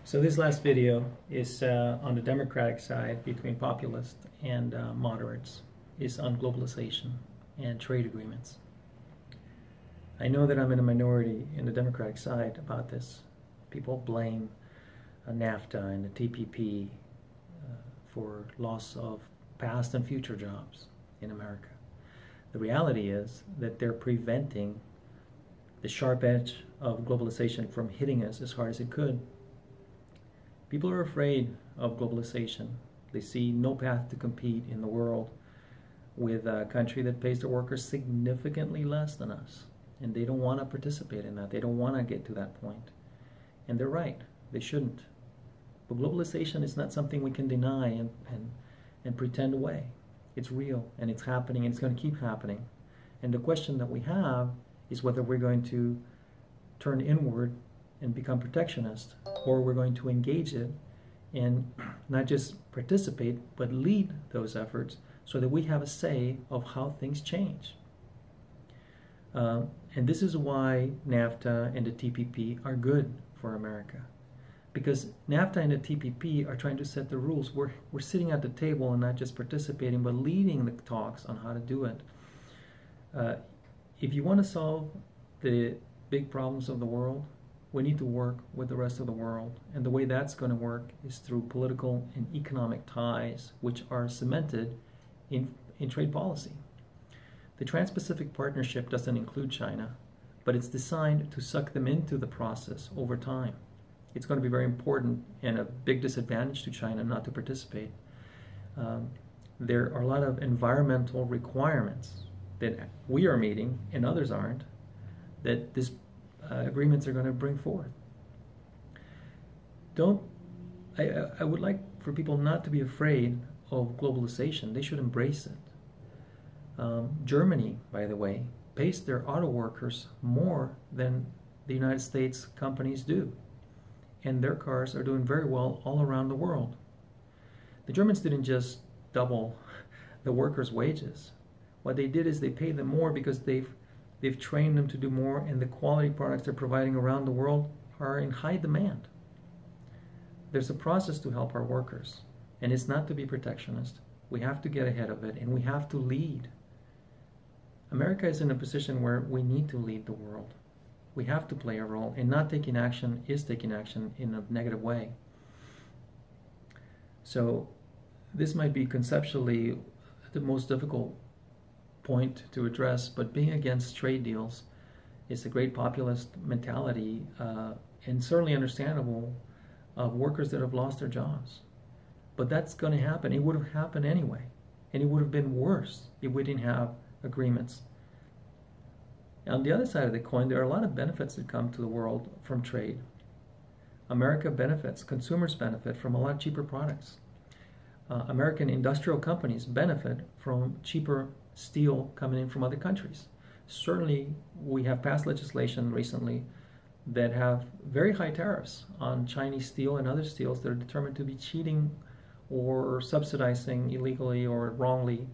So this last video is on the Democratic side between populists and moderates, is on globalization and trade agreements. I know that I'm in a minority in the Democratic side about this. People blame NAFTA and the TPP for loss of past and future jobs in America. The reality is that they're preventing the sharp edge of globalization from hitting us as hard as it could. People are afraid of globalization. They see no path to compete in the world with a country that pays their workers significantly less than us. And they don't want to participate in that. They don't want to get to that point. And they're right. They shouldn't. But globalization is not something we can deny and pretend away. It's real and it's happening and it's going to keep happening. And the question that we have is whether we're going to turn inward and become protectionist, or we're going to engage it and not just participate, but lead those efforts so that we have a say of how things change. And this is why NAFTA and the TPP are good for America. Because NAFTA and the TPP are trying to set the rules. We're sitting at the table and not just participating, but leading the talks on how to do it. If you want to solve the big problems of the world, we need to work with the rest of the world. And the way that's going to work is through political and economic ties, which are cemented in trade policy. The Trans-Pacific Partnership doesn't include China, but it's designed to suck them into the process over time. It's going to be very important and a big disadvantage to China not to participate. There are a lot of environmental requirements that we are meeting and others aren't, that these agreements are going to bring forth. I would like for people not to be afraid of globalization. They should embrace it. Germany, by the way, pays their auto workers more than the United States companies do. And their cars are doing very well all around the world. The Germans didn't just double the workers' wages. What they did is they paid them more because they've trained them to do more, and the quality products they're providing around the world are in high demand. There's a process to help our workers, and it's not to be protectionist. We have to get ahead of it, and we have to lead. America is in a position where we need to lead the world. We have to play a role, and not taking action is taking action in a negative way. So this might be conceptually the most difficult point to address, but being against trade deals is a great populist mentality, and certainly understandable of workers that have lost their jobs. But that's going to happen. It would have happened anyway, and it would have been worse if we didn't have agreements. On the other side of the coin, there are a lot of benefits that come to the world from trade. America benefits, consumers benefit from a lot cheaper products. American industrial companies benefit from cheaper steel coming in from other countries. Certainly, we have passed legislation recently that have very high tariffs on Chinese steel and other steels that are determined to be cheating or subsidizing illegally or wrongly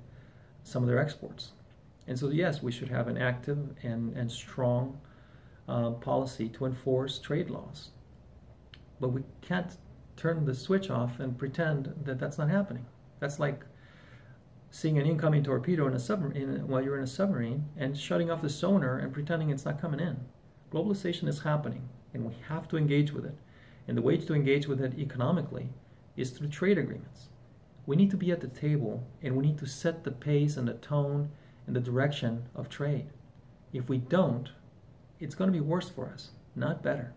some of their exports. And so, yes, we should have an active and strong policy to enforce trade laws. But we can't turn the switch off and pretend that that's not happening. That's like seeing an incoming torpedo in a submarine while you're in a submarine and shutting off the sonar and pretending it's not coming in. Globalization is happening, and we have to engage with it. And the way to engage with it economically is through trade agreements. We need to be at the table, and we need to set the pace and the tone and the direction of trade. If we don't, it's going to be worse for us, not better.